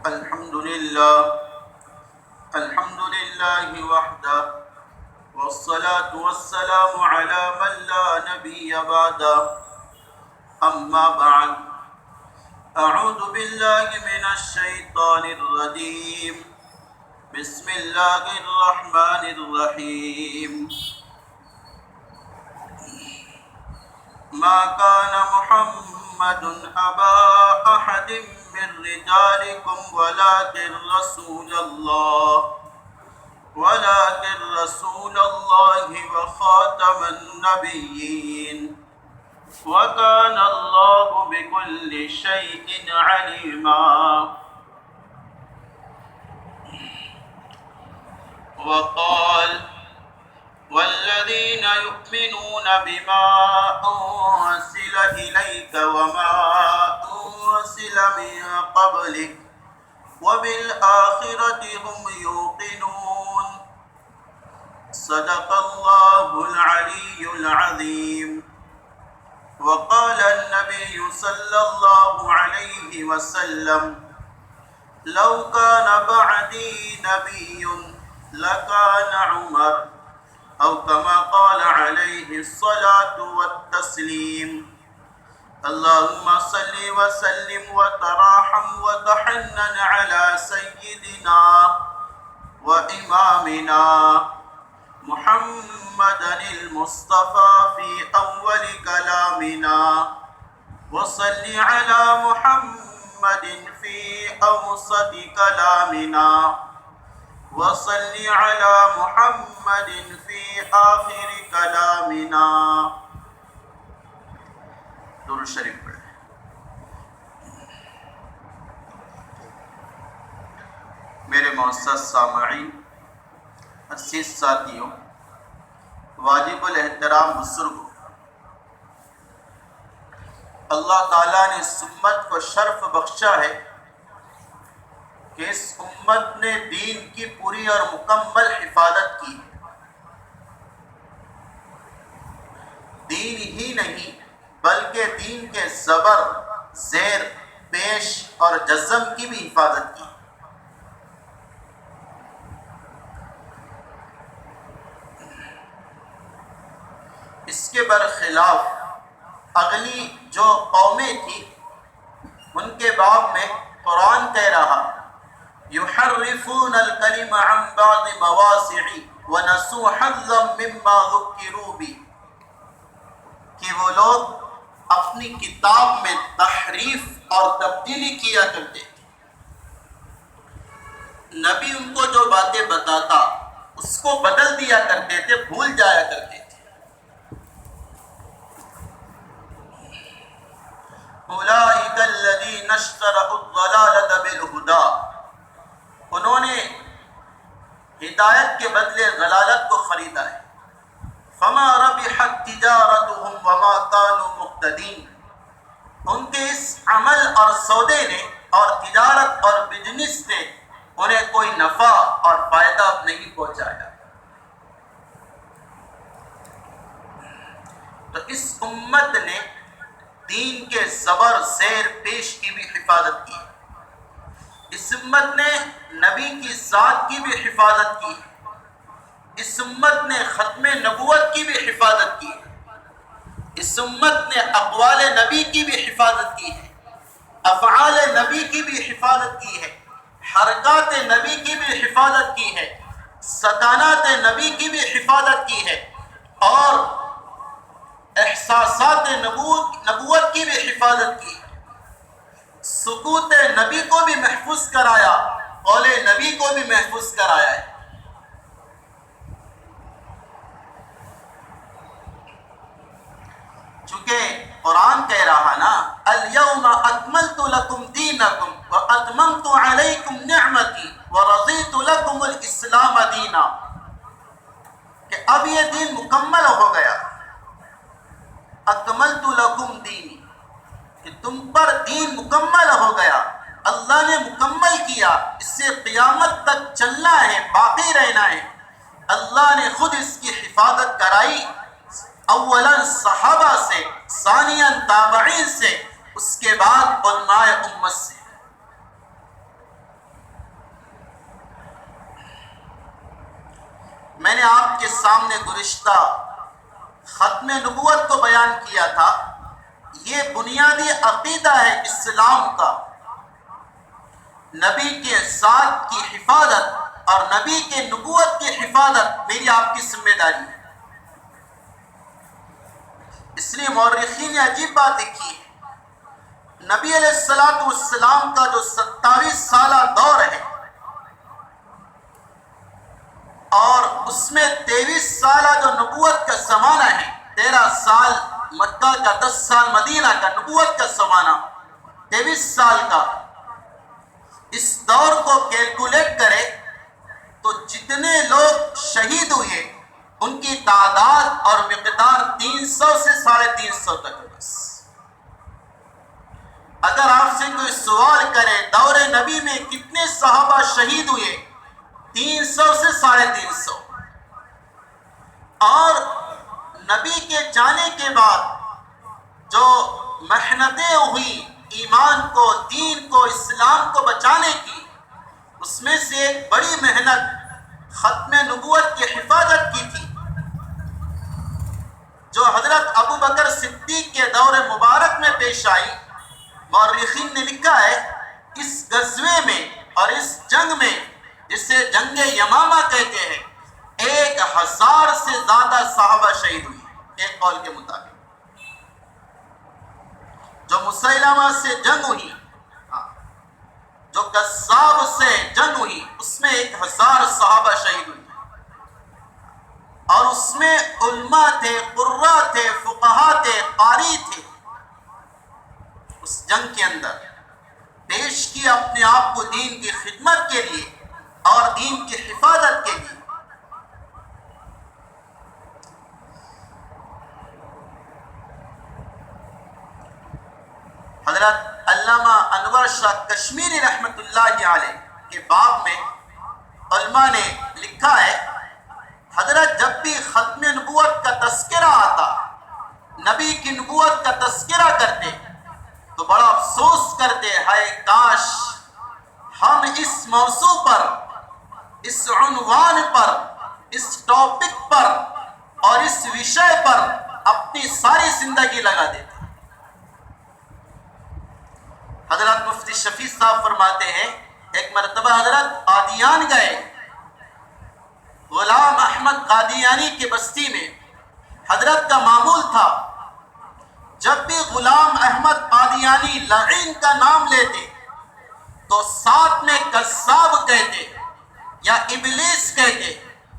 الحمد لله وحده والصلاة والسلام على من لا نبي بعده أما بعد أعوذ بالله من الشيطان الرجيم بسم الله الرحمن الرحيم ما كان محمد أبا أحد من رجالكم ولكن رسول الله وخاتم النبيين وكان الله بكل شيء عليما وقال والذين يؤمنون بما أنزل إليك وما أنزل من قبلك وبالآخرة هم يوقنون صدق الله العلي العظيم وقال النبي صلى الله عليه وسلم لو كان بعدي نبي لكان عمر أو كما قال عليه الصلاة والتسليم اللهم صل وسلم وتراحم وتحنن على سيدنا وإمامنا محمد المصطفى في أول كلامنا وصل على محمد في أوسط كلامنا وصل على محمد في آخر كلامنا درود شریف پڑھیں۔ میرے معزز سامعین، عزیز ساتھیوں، واجب الاحترام بزرگوں، اللہ تعالیٰ نے اس امت کو شرف بخشا ہے کہ اس امت نے دین کی پوری اور مکمل حفاظت کی۔ دین ہی نہیں بلکہ دین کے زبر، زیر، پیش اور جزم کی بھی حفاظت کی۔ اس کے برخلاف اگلی جو قومیں تھیں ان کے باب میں قرآن کہہ رہا يحرفون الكلم عن بعض مواضعه ونسوا حظا مما ذكروا به، کہ وہ لوگ اپنی کتاب میں تحریف اور تبدیلی کیا کرتے تھے۔ نبی ان کو جو باتیں بتاتا اس کو بدل دیا کرتے تھے، بھول جایا کرتے تھے۔ اولئک الذین اشتروا الضلالة بالہدی، انہوں نے ہدایت کے بدلے ضلالت کو خریدا ہے۔ فما ربحت تجارتهم وما كانوا مهتدين، ان کے اس عمل اور سودے نے اور تجارت اور بزنس نے انہیں کوئی نفع اور فائدہ نہیں پہنچایا۔ تو اس امت نے دین کے زبر، زیر، پیش کی بھی حفاظت کی۔ اس امت نے نبی کی ذات کی بھی حفاظت کی۔ اس امت نے ختم نبوت کی بھی حفاظت کی ہے۔ اس امت نے اقوال نبی کی بھی حفاظت کی ہے، افعال نبی کی بھی حفاظت کی ہے، حرکات نبی کی بھی حفاظت کی ہے، سکانات نبی کی بھی حفاظت کی ہے، اور احساسات نبوت کی بھی حفاظت کی ہے۔ سکوت نبی کو بھی محفوظ کرایا، قول نبی کو بھی محفوظ کرایا ہے۔ چونکہ قرآن کہہ رہا نا الیوم اکملت لکم دینکم واتممت علیکم نعمتی ورضیت لکم الاسلام دینا، کہ اب یہ دین مکمل ہو گیا۔ اکملت لکم دینی، کہ تم پر دین مکمل ہو گیا، اللہ نے مکمل کیا، اس سے قیامت تک چلنا ہے، باقی رہنا ہے۔ اللہ نے خود اس کی حفاظت کرائی، اولاً صحابہ سے، ثانیاً تابعین سے، اس کے بعد علماء امت سے۔ میں نے آپ کے سامنے گزشتہ ختم نبوت کو بیان کیا تھا. یہ بنیادی عقیدہ ہے اسلام کا. نبی کے ذات کی حفاظت اور نبی کے نبوت کی حفاظت میری آپ کی ذمہ داری ہے. اس لیے مورخین نے عجیب بات لکھی ہے. نبی علیہ السلام کا جو 27 سالہ دور ہے اور اس میں 23 سالہ جو نبوت کا زمانہ ہے، 13 سال مکہ کا، 10 سال مدینہ کا، نبوت کا زمانہ 23 سال کا. اس دور کو کیلکولیٹ کرے تو جتنے لوگ شہید ہوئے ان کی تعداد اور مقدار 300 سے 350 تک ہے. بس اگر آپ سے کوئی سوال کرے دور نبی میں کتنے صحابہ شہید ہوئے، 300 سے 350. اور نبی کے جانے کے بعد جو محنتیں ہوئی ایمان کو، دین کو، اسلام کو بچانے کی، اس میں سے ایک بڑی محنت ختم نبوت کی حفاظت کی تھی، جو حضرت ابو بکر صدیق کے دور مبارک میں پیش آئی. مورخین نے لکھا ہے اس غزوے میں اور اس جنگ میں، جسے جنگ یمامہ کہتے ہیں، 1000 سے زیادہ صحابہ شہید ہوئے ایک قول کے مطابق. جو مسیلمہ سے جنگ ہوئی، جو کذاب سے جنگ ہوئی، اس میں 1000 صحابہ شہید ہوئے. اور اس میں علماء تھے، قراء تھے، فقہاء تھے، قاری تھے. اس جنگ کے اندر پیش کیا اپنے آپ کو دین کی خدمت کے لیے اور دین کی حفاظت کے لیے. حضرت علامہ انور شاہ کشمیری رحمۃ اللہ علیہ کے باب میں علماء نے لکھا ہے، حضرت جب بھی ختم نبوت کا تذکرہ آتا، نبی کی نبوت کا تذکرہ کرتے تو بڑا افسوس کرتے، ہائے کاش ہم اس موضوع پر، اس عنوان پر، اس ٹاپک پر اور اس وشے پر اپنی ساری زندگی لگا دیتے. حضرت مفتی شفیع صاحب فرماتے ہیں، ایک مرتبہ حضرت قادیان گئے. غلام احمد قادیانی کی بستی میں حضرت کا معمول تھا، جب بھی غلام احمد قادیانی لعین کا نام لیتے تو ساتھ میں کذاب کہتے یا ابلیس کہتے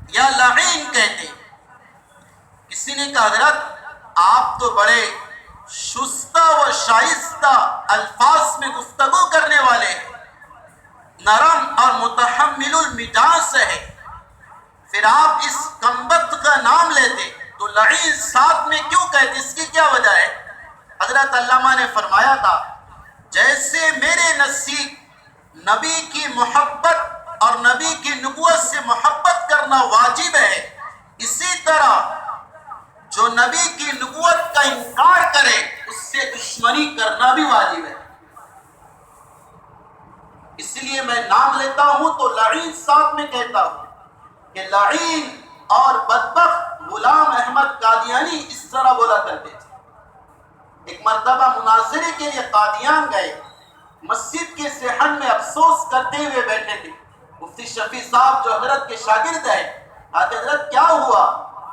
یا لعین کہتے. کسی نے کہا حضرت آپ تو بڑے شستہ و شائستہ الفاظ میں گفتگو کرنے والے ہیں، نرم اور متحمل المزاج ہے، پھر آپ اس کمبخت کا نام لیتے تو لعین ساتھ میں کیوں کہتے، اس کی کیا وجہ ہے؟ حضرت علامہ نے فرمایا تھا، جیسے میرے نزدیک نبی کی محبت اور نبی کی نبوت سے محبت کرنا واجب ہے، اسی طرح جو نبی کی نبوت کا انکار کرے اس سے دشمنی کرنا بھی واجب ہے. اس لیے میں نام لیتا ہوں تو لعین ساتھ میں کہتا ہوں کہ لعین اور بدبخت غلام احمد قادیانی اس طرح بولا کرتے تھے. ایک مرتبہ مناظرے کے لیے قادیان گئے، مسجد کے صحن میں افسوس کرتے ہوئے بیٹھے تھے. مفتی شفیع صاحب جو حضرت کے شاگرد ہیں، حضرت کیا ہوا؟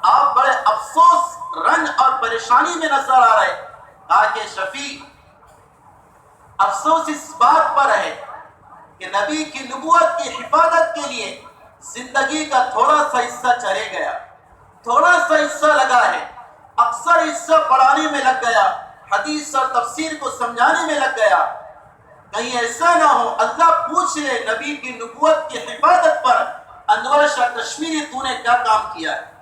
آپ بڑے افسوس، رنج اور پریشانی میں نظر آ رہے. کہا کہ شفیع، افسوس اس بات پر ہے کہ نبی کی نبوت کی حفاظت کے لیے زندگی کا تھوڑا سا حصہ چلے گیا، تھوڑا سا حصہ لگا ہے، اکثر حصہ پڑھانے میں لگ گیا، حدیث اور تفسیر کو سمجھانے میں لگ گیا. کہیں ایسا نہ ہو اللہ پوچھ لے نبی کی نبوت کی حفاظت پر انور شاہ کشمیری تو نے کیا کام کیا ہے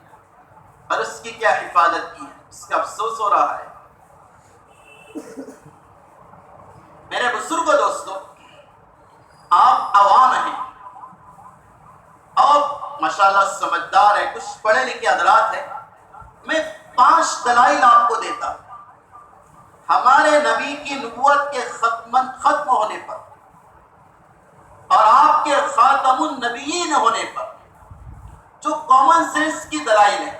اور اس کی کیا حفاظت کی ہے. اس کا افسوس ہو رہا ہے. میرے بزرگوں دوستو، آپ عوام ہیں اور ماشاءاللہ سمجھدار ہیں، کچھ پڑھے لکھے حضرات ہیں. میں 5 دلائل آپ کو دیتا ہوں ہمارے نبی کی نبوت کے ختم ہونے پر اور آپ کے خاتم النبیین ہونے پر جو کامن سینس کی دلائل ہے،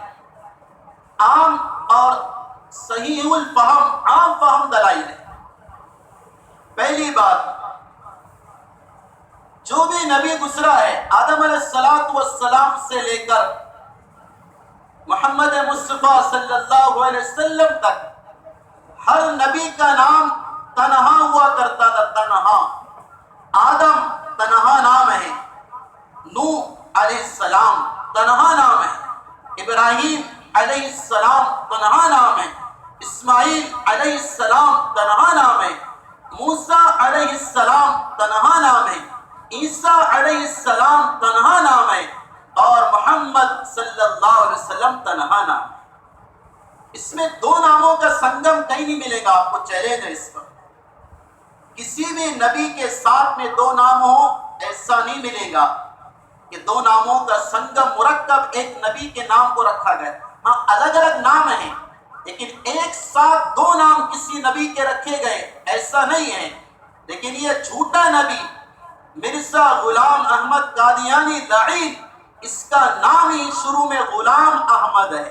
عام اور صحیح الفہم، عام فہم دلائل ہے۔ پہلی بات، جو بھی نبی گزرا ہے آدم علیہ السلام سے لے کر محمد مصطفیٰ صلی اللہ علیہ وسلم تک، ہر نبی کا نام تنہا ہوا کرتا تھا، تنہا۔ آدم تنہا نام ہے، نوح علیہ السلام تنہا نام ہے، ابراہیم علیہ السلام تنہا نام ہے، اسماعیل علیہ السلام تنہا نام ہے، موسیٰ علیہ السلام تنہا نام ہے، عیسیٰ علیہ السلام تنہا نام ہے، اور محمد صلی اللہ علیہ وسلم تنہا نام ہے۔ اس میں دو ناموں کا سنگم کہیں نہیں ملے گا، آپ کو چیلنج ہے اس پر۔ کسی بھی نبی کے ساتھ میں دو نام ہو، ایسا نہیں ملے گا کہ دو ناموں کا سنگم مرکب ایک نبی کے نام کو رکھا گیا۔ ہاں الگ الگ نام ہیں، لیکن ایک ساتھ دو نام کسی نبی کے رکھے گئے ایسا نہیں ہے۔ لیکن یہ جھوٹا نبی مرزا غلام احمد قادیانی لعین، اس کا نام ہی شروع میں غلام احمد ہے۔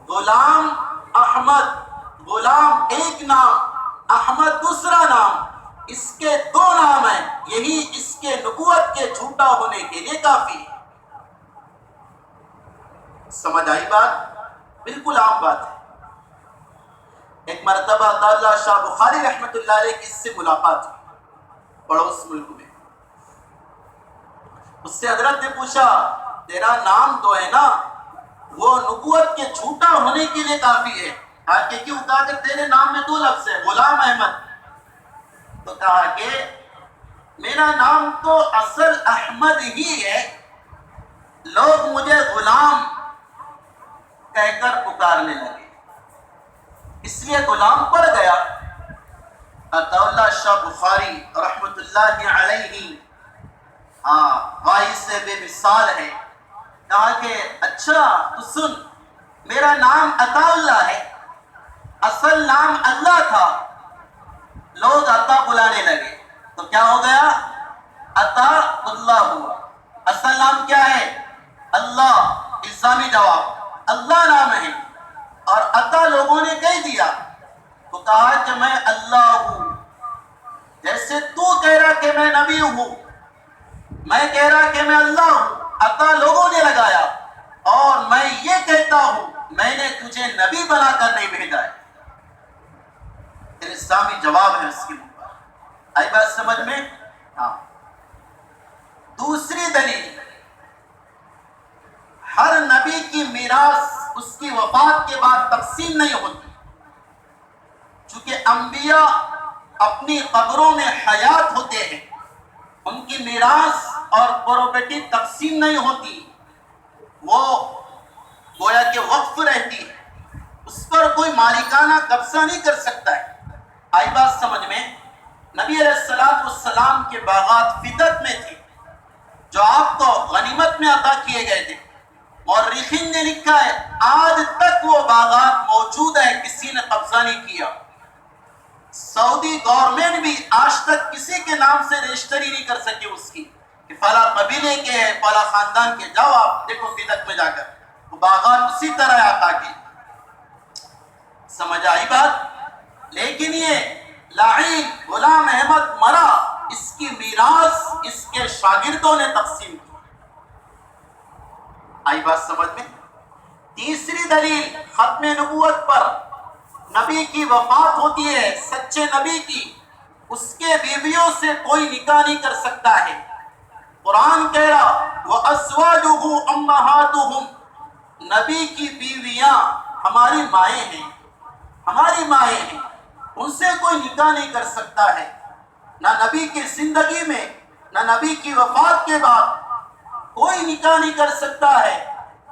غلام احمد، غلام ایک نام، احمد دوسرا نام، اس کے دو نام ہیں، یہی اس کے نبوت کے جھوٹا ہونے کے لیے کافی ہے۔ سمجھ آئی بات؟ بالکل عام بات ہے۔ ایک مرتبہ عطاءاللہ شاہ بخاری رحمۃ اللہ علیہ کی اس سے ملاقات ہوئی پڑوس ملک میں۔ اس سے حضرت نے پوچھا تیرا نام تو ہے نا، وہ نبوت کے جھوٹا ہونے کے لیے کافی ہے، کہ کیوں؟ کہا کہ تیرے نام میں دو لفظ ہے، غلام احمد۔ تو کہا کہ میرا نام تو اصل احمد ہی ہے، لوگ مجھے غلام کہہ کر پکارنے لگے، اس لیے غلام پڑ گیا۔ عطاءاللہ شاہ بخاری رحمۃ اللہ علیہ واحد سے بے مثال ہے۔ کہا کہ اچھا تو سن، میرا نام عطاءاللہ ہے، اصل نام اللہ تھا، لوگ عطا بلانے لگے تو کیا ہو گیا؟ عطا اللہ ہوا۔ اصل نام کیا ہے؟ اللہ، الزامی جواب، اللہ نام ہے، اور عطا لوگوں نے کہہ دیا تو کہا کہ میں اللہ ہوں، جیسے تو کہہ رہا کہ میں نبی ہوں، میں کہہ رہا کہ میں اللہ ہوں، عطا لوگوں نے لگایا، اور میں یہ کہتا ہوں میں نے تجھے نبی بنا کر نہیں بھیجا ہے۔ الزامی جواب ہے اس کی اوپر۔ آئی بات سمجھ میں؟ ہاں۔ دوسری دلیل، ہر نبی کی میراث اس کی وفات کے بعد تقسیم نہیں ہوتی، چونکہ انبیاء اپنی قبروں میں حیات ہوتے ہیں، ان کی میراث اور پراپرٹی تقسیم نہیں ہوتی، وہ گویا کہ وقف رہتی ہے، اس پر کوئی مالکانہ قبضہ نہیں کر سکتا ہے۔ آئی بات سمجھ میں؟ نبی علیہ السلام کے باغات فدت میں تھے، جو آپ کو غنیمت میں عطا کیے گئے تھے۔ مورخین نے لکھا ہے آج تک وہ باغات موجود ہے، کسی نے قبضہ نہیں کیا۔ سعودی گورنمنٹ بھی آج تک کسی کے نام سے رجسٹری نہیں کر سکی اس کی کہ فلاں قبیلے کے ہیں، فلاں خاندان کے، جاؤ آپ دیکھو فدت میں جا کر، وہ باغات اسی طرح عطا کی۔ سمجھ آئی بات؟ لیکن یہ لعین غلام احمد مرا، اس کی میراث اس کے شاگردوں نے تقسیم کی۔ آئی بات سمجھ میں؟ تیسری دلیل، ختم نبوت پر نبی کی وفات ہوتی ہے، سچے نبی کی، اس کے بیویوں سے کوئی نکاح نہیں کر سکتا ہے۔ قرآن کہہ رہا وَأَزْوَاجُهُ أُمَّهَاتُهُمْ، نبی کی بیویاں ہماری مائیں ہیں، ہماری مائیں ہیں، ان سے کوئی نکاح نہیں کر سکتا ہے، نہ نبی کی زندگی میں نہ نبی کی وفات کے بعد کوئی نکاح نہیں کر سکتا ہے۔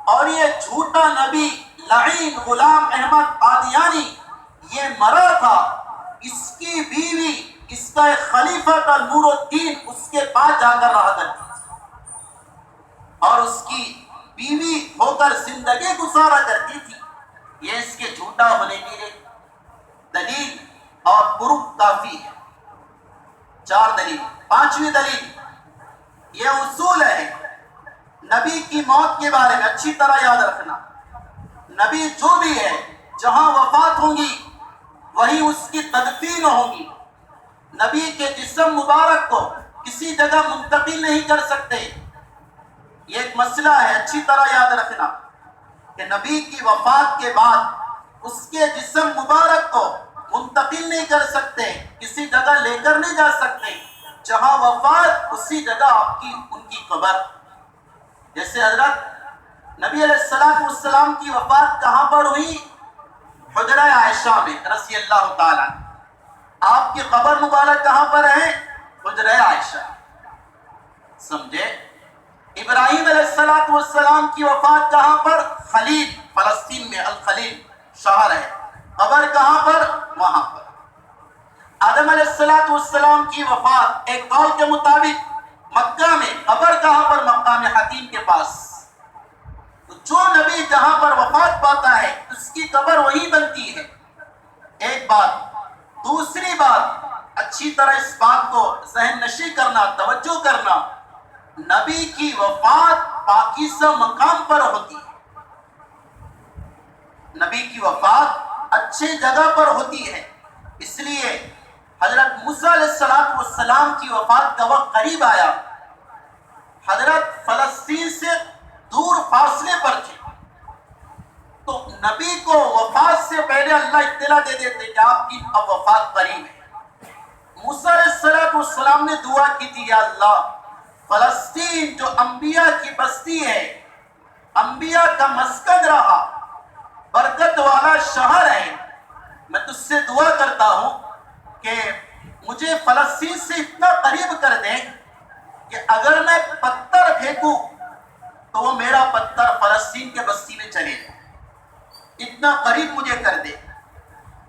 اور یہ جھوٹا نبی لعین غلام احمد قادیانی یہ مرا تھا، اس کی بیوی، اس کا ایک خلیفہ تھا نور الدین، اس کے پاس جا کر رہا کرتی تھی اور اس کی بیوی ہو کر زندگی گزارا کرتی تھی۔ یہ اس کے جھوٹا ہونے کے لیے دلیل اور پروف کافی ہے۔ چار دلیل۔ پانچویں دلیل، یہ اصول ہے، نبی کی موت کے بارے میں اچھی طرح یاد رکھنا، نبی جو بھی ہے جہاں وفات ہوں گی وہیں اس کی تدفین ہوگی۔ نبی کے جسم مبارک کو کسی جگہ منتقل نہیں کر سکتے، یہ ایک مسئلہ ہے، اچھی طرح یاد رکھنا کہ نبی کی وفات کے بعد اس کے جسم مبارک کو منتقل نہیں کر سکتے، کسی جگہ لے کر نہیں جا سکتے، جہاں وفات اسی جگہ آپ کی ان کی قبر۔ جیسے حضرت نبی علیہ السلام کی وفات کہاں پر ہوئی؟ حجرہ عائشہ میں رضی اللہ تعالیٰ۔ آپ کی قبر مبارک کہاں پر ہے؟ حجرہ عائشہ۔ سمجھے؟ ابراہیم علیہ السلام کی وفات کہاں پر؟ خلیل، فلسطین میں الخلیل شہر ہے، قبر کہاں پر؟ وہاں پر۔ آدم علیہ السلام کی وفات ایک قول کے مطابق مکہ میں، قبر کہاں پر؟ مقام حکیم کے پاس۔ تو جو نبی جہاں پر وفات پاتا ہے اس کی قبر وہی بنتی ہے، ایک بات۔ دوسری بات، اچھی طرح اس بات کو ذہن نشی کرنا، توجہ کرنا، نبی کی وفات پاکیزہ مقام پر ہوتی ہے، نبی کی وفات اچھی جگہ پر ہوتی ہے، اس لیے حضرت موسیٰ علیہ السلام کی وفات کا وقت قریب آیا، حضرت فلسطین سے دور فاصلے پر تھے، تو نبی کو وفات سے پہلے اللہ اطلاع دے دیتے کہ آپ کی اب وفات قریب ہے۔ موسیٰ علیہ السلام نے دعا کی تھی، یا اللہ فلسطین جو انبیاء کی بستی ہے، انبیاء کا مسکن رہا، برکت والا شہر ہے، میں تجھ سے دعا کرتا ہوں کہ مجھے فلسطین سے اتنا قریب کر دے کہ اگر میں پتھر پھینکوں تو وہ میرا پتھر فلسطین کے بستی میں چلے جائے، اتنا قریب مجھے کر دے۔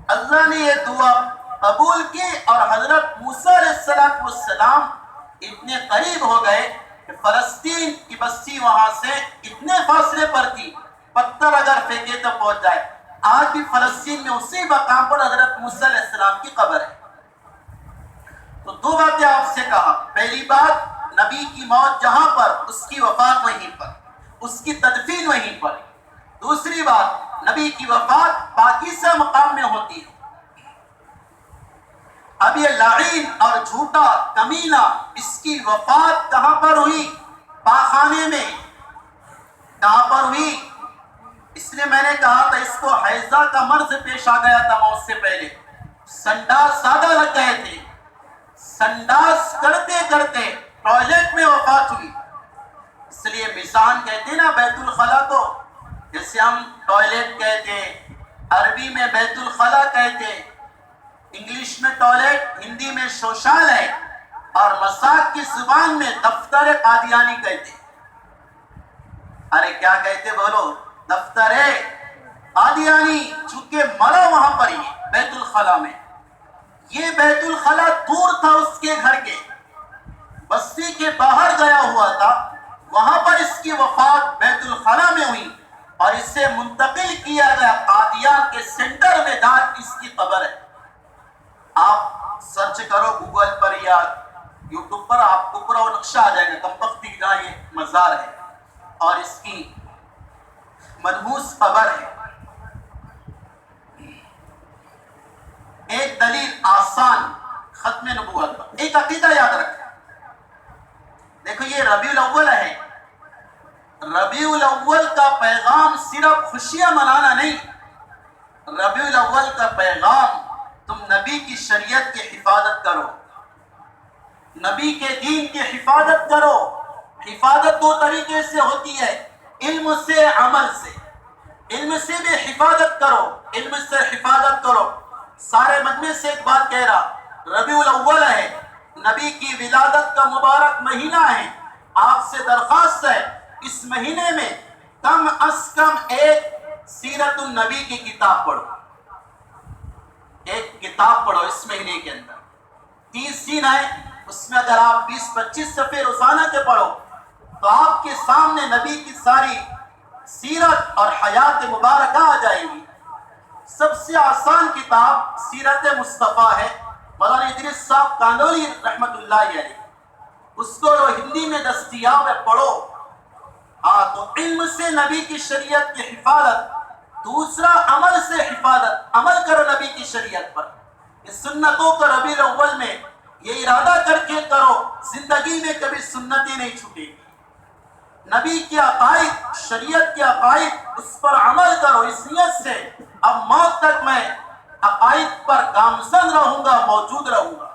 اللہ نے یہ دعا قبول کی اور حضرت موسیٰ علیہ السلام اتنے قریب ہو گئے کہ فلسطین کی بستی وہاں سے اتنے فاصلے پر تھی، پتھر اگر پھینکے تو پہنچ جائے۔ آج بھی فلسطین میں اسی مقام پر حضرت موسیٰ علیہ السلام کی قبر ہے۔ تو دو باتیں آپ سے کہا، پہلی بات نبی کی موت جہاں پر اس کی وفات وہیں پر، اس کی تدفین وہیں پر۔ دوسری بات، نبی کی وفات پاکیزہ مقام میں ہوتی ہے۔ اب یہ لعین اور جھوٹا کمینہ، اس کی وفات کہاں پر ہوئی؟ پاخانے میں۔ کہاں پر ہوئی؟ اس لیے میں نے کہا تھا اس کو حیضہ کا مرض پیش آ گیا تھا موت سے پہلے، سنڈاس زیادہ لگ گئے تھے، سنڈاس کرتے کرتے ٹوائلٹ میں وفات ہوئی۔ اس لیے میزان کہتے نا بیت الخلا کو، جیسے ہم ٹوائلٹ کہتے، عربی میں بیت الخلا کہتے، انگلش میں ٹوائلٹ، ہندی میں شوشال ہے، اور مساق کی زبان میں دفتر قادیانی کہتے۔ ارے کیا کہتے بولو؟ دفتر قادیانی، چونکہ مرا وہاں پر ہی بیت الخلا میں۔ یہ بیت الخلا دور تھا اس کے گھر کے، بستی کے باہر گیا ہوا تھا، وہاں پر اس کی وفات بیت الخلا میں ہوئی اور اسے منتقل کیا گیا قادیان کے سینٹر میں جہاں اس کی قبر ہے۔ آپ سرچ کرو گوگل پر یا یوٹیوب پر، آپ کو پورا نقشہ آ جائے گا کمبختی جہاں یہ مزار ہے اور اس کی منحوس قبر ہے۔ ایک دلیل آسان ختم نبوت پر، ایک عقیدہ یاد رکھیں، دیکھو یہ ربیع الاول ہے، ربیع الاول کا پیغام صرف خوشیاں منانا نہیں، ربیع الاول کا پیغام تم نبی کی شریعت کی حفاظت کرو، نبی کے دین کی حفاظت کرو۔ حفاظت دو طریقے سے ہوتی ہے، علم سے، عمل سے۔ علم سے بھی حفاظت کرو، علم سے حفاظت کرو۔ سارے مجمع سے ایک بات کہہ رہا، ربیع الاول ہے، نبی کی ولادت کا مبارک مہینہ ہے، آپ سے درخواست ہے اس مہینے میں کم از کم ایک سیرت النبی کی کتاب پڑھو، ایک کتاب پڑھو اس مہینے کے اندر۔ 30 دن ہے، اس میں اگر آپ 20-25 صفحے روزانہ کے پڑھو تو آپ کے سامنے نبی کی ساری سیرت اور حیات مبارکہ آ جائے گی۔ سب سے آسان کتاب سیرت مصطفیٰ ہے، مولانا ادریس صاحب کانڈولی رحمت اللہ علیہ، اس کو ہندی میں دستیاب ہے، پڑھو۔ ہاں تو علم سے نبی کی شریعت کی حفاظت، دوسرا عمل سے حفاظت، عمل کرو نبی کی شریعت پر، اس سنتوں کو ربیع الاول میں یہ ارادہ کر کے کرو زندگی میں کبھی سنتیں نہیں چھوٹے گی، نبی کے عقائد، شریعت کے عقائد اس پر عمل کرو اس نیت سے اب موت تک میں عقائد پر گامزن رہوں گا، موجود رہوں گا۔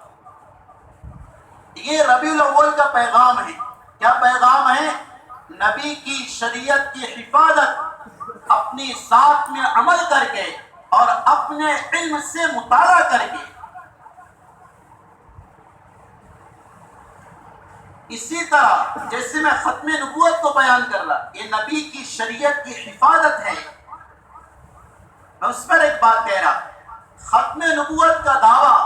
یہ ربیع الاول کا پیغام ہے۔ کیا پیغام ہے؟ نبی کی شریعت کی حفاظت اپنی ذات میں عمل کر کے اور اپنے علم سے مطالعہ کر کے۔ اسی طرح جیسے میں ختم نبوت کو بیان کر رہا، یہ نبی کی شریعت کی حفاظت ہے، میں اس پر ایک بات کہہ رہا۔ ختم نبوت کا دعویٰ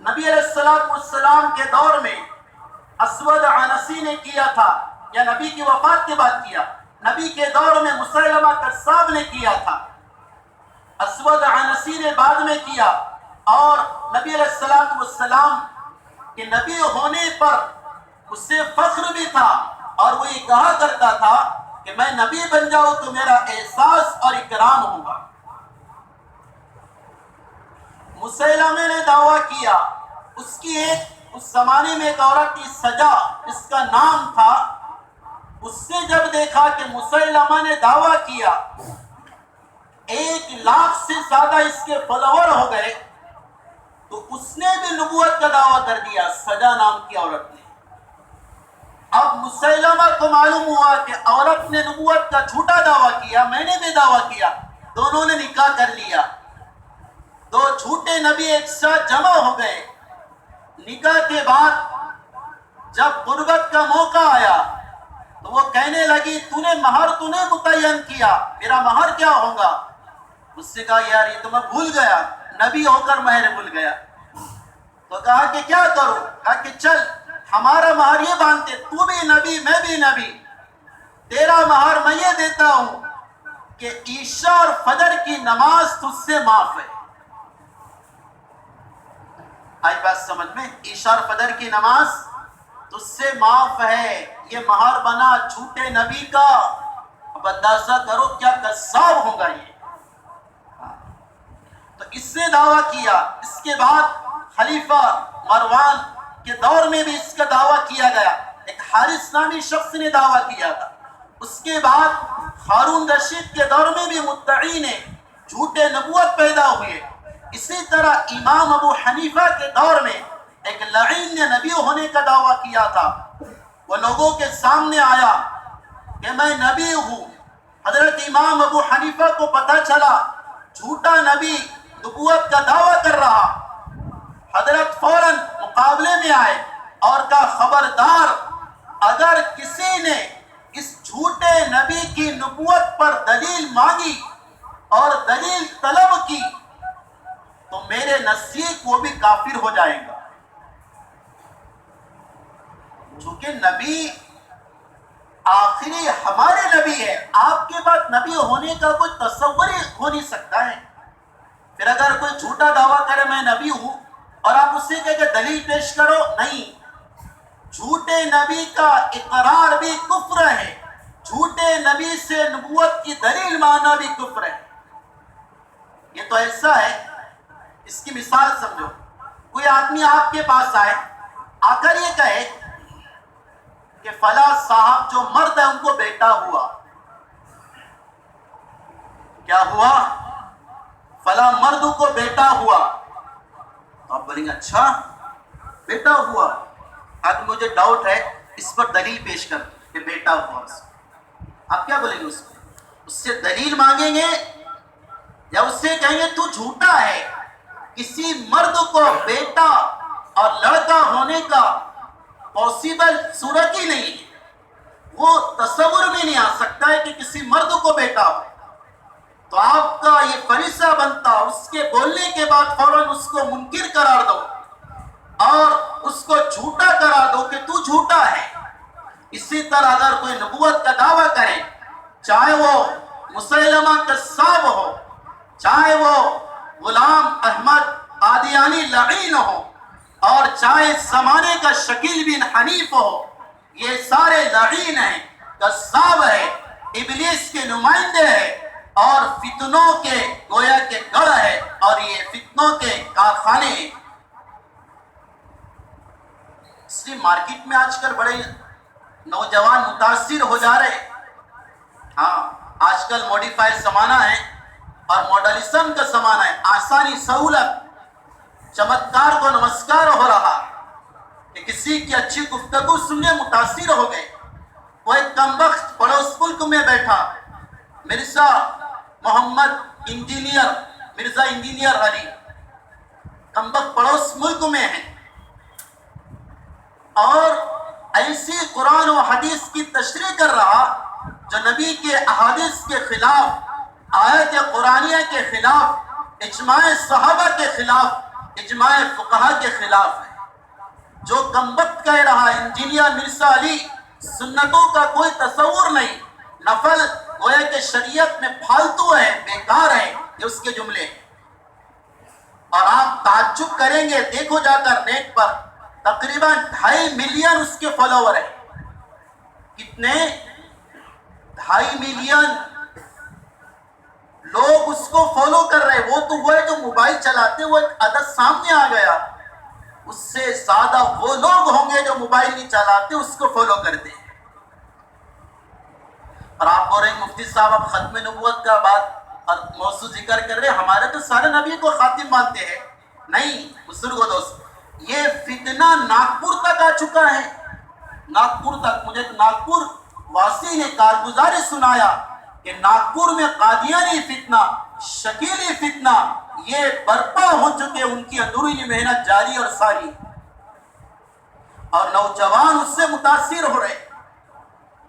نبی علیہ السلام کے دور میں اسود عنسی نے کیا تھا، یا نبی کی وفات کے بعد کیا؟ نبی کے دور میں مسیلمہ کذاب نے کیا تھا، اسود عنسی نے بعد میں کیا، اور نبی علیہ السلام کے نبی ہونے پر اس سے فخر بھی تھا، اور وہ یہ کہا کرتا تھا کہ میں نبی بن جاؤں تو میرا احساس اور اکرام ہوگا۔ مسیلمہ نے دعویٰ کیا، اس کی اس زمانے میں ایک عورت کی سجا جس کا نام تھا، اس سے جب دیکھا کہ مسیلمہ نے دعویٰ کیا 1,00,000 سے زیادہ اس کے فالوور ہو گئے، تو اس نے بھی نبوت کا دعویٰ کر دیا، سجا نام کی عورت نے۔ اب مسیلمہ کو معلوم ہوا کہ عورت نے نبوت کا جھوٹا دعویٰ کیا، میں نے بھی دعویٰ کیا، دونوں نے نکاح کر لیا، دو جھوٹے نبی ایک ساتھ جمع ہو گئے۔ نکاح کے بعد جب غربت کا موقع آیا تو وہ کہنے لگی تو نے مہر تو نے متعین کیا، میرا مہر کیا ہوگا؟ اس سے کہا یار یہ تو میں بھول گیا، نبی ہو کر مہر بھول گیا۔ تو کہا کہ کیا کروں؟ کہا کہ چل ہمارا مہر یہ باندھتے، تو بھی نبی میں بھی نبی، تیرا مہر میں یہ دیتا ہوں کہ عشاء اور فجر کی نماز تجھ سے معاف ہے۔ آئی بات سمجھ میں؟ عشاء اور فجر کی نماز تجھ سے معاف ہے، یہ مہر بنا جھوٹے نبی کا۔ اب اندازہ کرو کیا کذاب ہوگا یہ۔ تو اس نے دعویٰ کیا، اس کے بعد خلیفہ مروان کے دور میں بھی اس کا دعویٰ کیا گیا، ایک حارث نامی شخص نے دعویٰ کیا تھا۔ اس کے بعد ہارون رشید کے دور میں بھی مدعین جھوٹے نبوت پیدا ہوئے۔ اسی طرح امام ابو حنیفہ کے دور میں ایک لعین نے نبی ہونے کا دعویٰ کیا تھا، وہ لوگوں کے سامنے آیا کہ میں نبی ہوں۔ حضرت امام ابو حنیفہ کو پتہ چلا جھوٹا نبی نبوت کا دعویٰ کر رہا، حضرت فوراً مقابلے میں آئے اور کہا خبردار اگر کسی نے اس جھوٹے نبی کی نبوت پر دلیل مانگی اور دلیل طلب کی تو میرے نزدیک وہ بھی کافر ہو جائے گا۔ چونکہ نبی آخری ہمارے نبی ہے، آپ کے بعد نبی ہونے کا کوئی تصور ہی ہو نہیں سکتا ہے۔ پھر اگر کوئی جھوٹا دعویٰ کرے میں نبی ہوں اور آپ اس سے کہے کہ دلیل پیش کرو، نہیں، جھوٹے نبی کا اقرار بھی کفر ہے، جھوٹے نبی سے نبوت کی دلیل ماننا بھی کفر ہے۔ یہ تو ایسا ہے، اس کی مثال سمجھو، کوئی آدمی آپ کے پاس آئے، آ کر یہ کہے کہ فلاں صاحب جو مرد ہے ان کو بیٹا ہوا۔ کیا ہوا؟ فلاں مرد کو بیٹا ہوا۔ تو آپ بولیں گے اچھا بیٹا ہوا، آج مجھے ڈاؤٹ ہے، اس پر دلیل پیش کر کہ بیٹا ہوا۔ آپ کیا بولیں گے اس کو؟ اس سے دلیل مانگیں گے یا اس سے کہیں گے تو جھوٹا ہے؟ کسی مرد کو بیٹا اور لڑکا ہونے کا پاسبل صورت ہی نہیں ہے، وہ تصور میں نہیں آ سکتا ہے کہ کسی مرد کو بیٹا ہو۔ تو آپ کا یہ فریضہ بنتا اس کے بولنے کے بعد فوراً اس کو منکر قرار دو اور اس کو جھوٹا قرار دو کہ تو جھوٹا ہے۔ اسی طرح اگر کوئی نبوت کا دعویٰ کرے، چاہے وہ مسیلمہ کذاب ہو، چاہے وہ غلام احمد قادیانی لعین ہو، اور چاہے زمانے کا شکیل بن حنیف ہو، یہ سارے لعین ہیں، کذاب ہے، ابلیس کے نمائندے ہے اور فتنوں کے گویا کے گڑھ ہے، اور یہ فتنوں کے کارخانے ہیں۔ اس لیے مارکیٹ میں آج کل بڑے نوجوان متاثر ہو جا رہے ہیں۔ ہاں، آج کل موڈیفائڈ زمانہ ہے اور ماڈرنزم کا زمانہ ہے، آسانی، سہولت، چمتکار کو نمسکار ہو رہا کہ کسی کی اچھی گفتگو سننے متاثر ہو گئے۔ وہ ایک کمبخت پڑوس ملک میں بیٹھا، مرزا محمد انجینئر، مرزا انجینئر علی، کمبخت پڑوس ملک میں ہے، اور ایسی قرآن و حدیث کی تشریح کر رہا جو نبی کے احادیث کے خلاف، آیت قرآنیہ کے خلاف، اجماع صحابہ کے خلاف، اجماع فقہا کے خلاف ہے۔ جو کمبخت کہہ رہا انجینئر مرزا علی، سنتوں کا کوئی تصور نہیں، نفل گویا کہ شریعت میں پھالتو ہے، بیکار ہے، یہ اس کے جملے ہیں۔ اور آپ تعجب کریں گے، دیکھو جا کر نیٹ پر تقریباً 2.5 ملین اس کے فالوور ہیں۔ کتنے؟ 2.5 ملین لوگ اس کو فالو کر رہے۔ وہ تو وہ ہے جو موبائل چلاتے ہوئے عدد سامنے آ گیا، اس سے زیادہ وہ لوگ ہوں گے جو موبائل نہیں چلاتے اس کو فالو کرتے ہیں۔ اور آپ بول رہے ہیں مفتی صاحب اب ختم نبوت کا بات اور موضوع ذکر کر رہے ہیں، ہمارے تو سارے نبی کو خاتم مانتے ہیں۔ نہیں بزرگو دوست، یہ فتنہ ناگپور تک آ چکا ہے، ناگپور تک۔ مجھے ناگپور واسی نے کارگزاری سنایا کہ ناگپور میں قادیانی فتنہ، شکیلی فتنہ یہ برپا ہو چکے، ان کی اندرونی محنت جاری اور ساری، اور نوجوان اس سے متاثر ہو رہے۔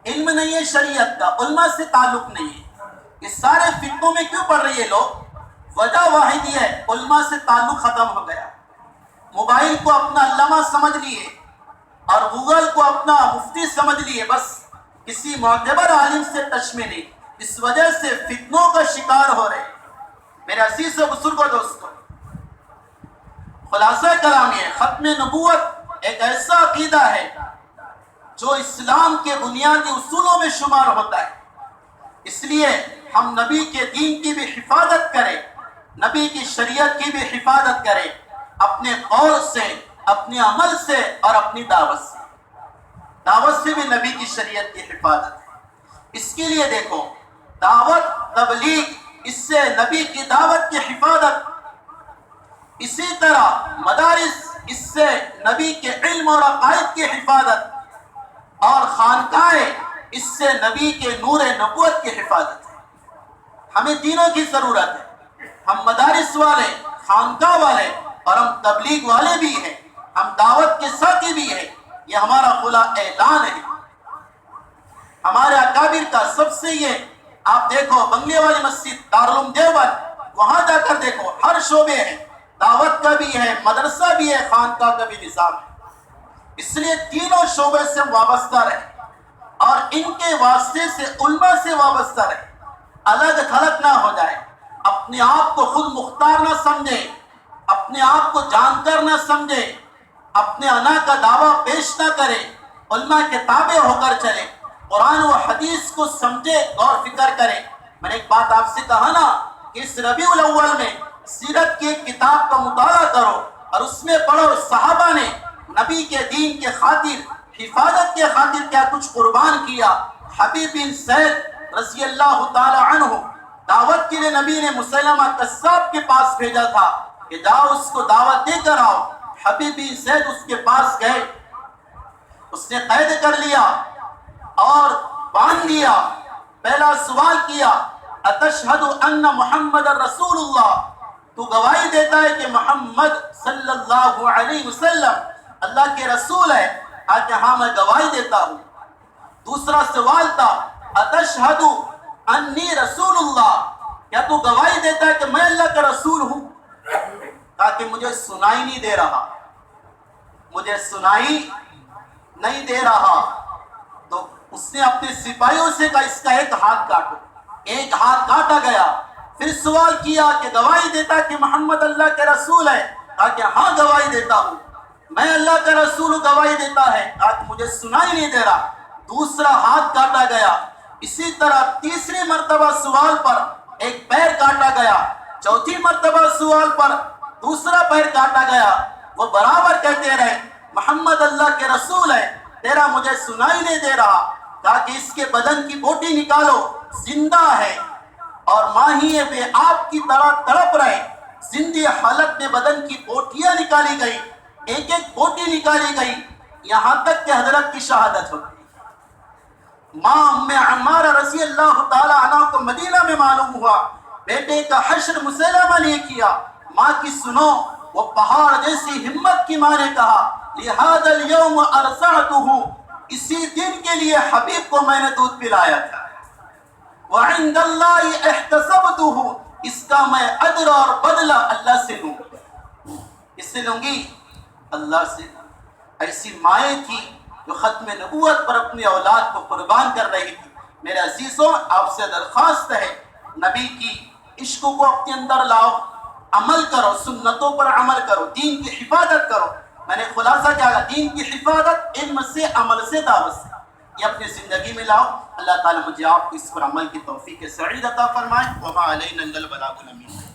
علم نہیں ہے شریعت کا، علماء سے تعلق نہیں ہے، اس سارے فتنوں میں کیوں پڑ رہی ہے لوگ؟ وجہ واحد یہ ہے، علماء سے تعلق ختم ہو گیا، موبائل کو اپنا علامہ سمجھ لیے اور گوگل کو اپنا مفتی سمجھ لیے، بس کسی معتبر عالم سے ٹچ میں نہیں، اس وجہ سے فتنوں کا شکار ہو رہے۔ میرے عزیز و بزرگوں دوستوں، خلاصہ کلام یہ، ختم نبوت ایک ایسا عقیدہ ہے جو اسلام کے بنیادی اصولوں میں شمار ہوتا ہے۔ اس لیے ہم نبی کے دین کی بھی حفاظت کریں، نبی کی شریعت کی بھی حفاظت کریں، اپنے قول سے، اپنے عمل سے اور اپنی دعوت سے۔ دعوت سے بھی نبی کی شریعت کی حفاظت ہے۔ اس کے لیے دیکھو، دعوت، تبلیغ، اس سے نبی کی دعوت کی حفاظت، اسی طرح مدارس، اس سے نبی کے علم اور عقائد کی حفاظت، اور خانقاہیں، اس سے نبی کے نور نبوت کی حفاظت ہے۔ ہمیں تینوں کی ضرورت ہے، ہم مدارس والے، خانقاہ والے اور ہم تبلیغ والے بھی ہیں، ہم دعوت کے ساتھی بھی ہیں۔ یہ ہمارا کھلا اعلان ہے ہمارے اکابر کا۔ سب سے یہ آپ دیکھو، بنگلے والی مسجد، دارالعلوم دیوبند، وہاں جا کر دیکھو، ہر شعبے ہیں، دعوت کا بھی ہے، مدرسہ بھی ہے، خانقاہ کا بھی نظام ہے۔ اس لیے تینوں شعبے سے وابستہ رہے اور ان کے واسطے سے علماء سے وابستہ رہے، الگ تھلگ نہ ہو جائے، اپنے آپ کو خود مختار نہ سمجھے، اپنے آپ کو جانکر نہ سمجھے، اپنے انا کا دعویٰ پیش نہ کرے، علماء کے تابع ہو کر چلے، قرآن و حدیث کو سمجھے، غور فکر کرے۔ میں نے ایک بات آپ سے کہا نا کہ اس ربیع الاول میں سیرت کی ایک کتاب کا مطالعہ کرو اور اس میں پڑھو صحابہ نے نبی کے دین کے خاطر، حفاظت کے خاطر کیا کچھ قربان کیا۔ حبیب بن زید رضی اللہ تعالی عنہ، دعوت کے لیے نبی نے مسیلمہ قذاب کے پاس بھیجا تھا کہ جاؤ اس کو دعوت دے کر آؤ۔ حبیب بن زید اس کے پاس گئے، اس نے قید کر لیا اور باندھ لیا۔ پہلا سوال کیا، اتشہد ان محمد رسول اللہ، تو گواہی دیتا ہے کہ محمد صلی اللہ علیہ وسلم اللہ کے رسول ہے؟ کہ ہاں میں گواہی دیتا ہوں۔ دوسرا سوال تھا، اتشہد انی رسول اللہ، کیا تو گواہی دیتا ہے کہ میں اللہ کا رسول ہوں؟ کہا کہ مجھے سنائی نہیں دے رہا، مجھے سنائی نہیں دے رہا۔ تو اس نے اپنے سپاہیوں سے کہا اس کا ایک ہاتھ کاٹو، ایک ہاتھ کاٹا گیا۔ پھر سوال کیا کہ گواہی دیتا کہ محمد اللہ کے رسول ہے؟ کہا کہ ہاں گواہی دیتا ہوں، میں اللہ کا رسول ہوں، گواہی دیتا ہے۔ کہا کہ مجھے سنائی نہیں دے رہا۔ دوسرا ہاتھ کاٹا گیا، اسی طرح تیسری مرتبہ سوال پر ایک پیر کاٹا گیا، چوتھی مرتبہ سوال پر دوسرا پیر کاٹا گیا۔ وہ برابر کہتے رہے محمد اللہ کے رسول ہے، تیرا مجھے سنائی نہیں دے رہا، کہا کہ اس کے بدن کی بوٹی نکالو، زندہ ہے اور ماہی بے آپ کی طرح تڑپ رہے۔ زندہ حالت میں بدن کی بوٹیاں نکالی گئی، ایک ایک بوٹی نکالی گئی، یہاں تک کہ حضرت کی شہادت ہو گئی۔ ماں ام عمارہ رضی اللہ تعالیٰ عنہ کو مدینہ میں معلوم ہوا بیٹے کا حشر مسیلمہ نے کیا۔ ماں کی سنو، وہ پہاڑ جیسی ہمت کی ماں نے کہا لِهَذَا الْيَوْمَ أَرْسَعْتُهُ، اسی دن کے لیے حبیب کو میں نے دودھ پلایا تھا۔ وَعِنْدَ اللَّهِ احْتَسَبْتُهُ، اس کا میں اجر اور بدلہ اللہ سے لوں گی۔ اس سے لوں گی اللہ سے۔ ایسی مائیں تھی جو ختم نبوت پر اپنی اولاد کو قربان کر رہی تھی۔ میرے عزیزوں، آپ سے درخواست ہے نبی کی عشق کو اپنے اندر لاؤ، عمل کرو، سنتوں پر عمل کرو، دین کی حفاظت کرو۔ میں نے خلاصہ کیا کہا، دین کی حفاظت علم سے، عمل سے، دعوت سے، یہ اپنی زندگی میں لاؤ۔ اللہ تعالیٰ مجھے آپ کو اس پر عمل کی توفیق سعید عطا فرمائے۔ وما علینا الا البلاغ المبین۔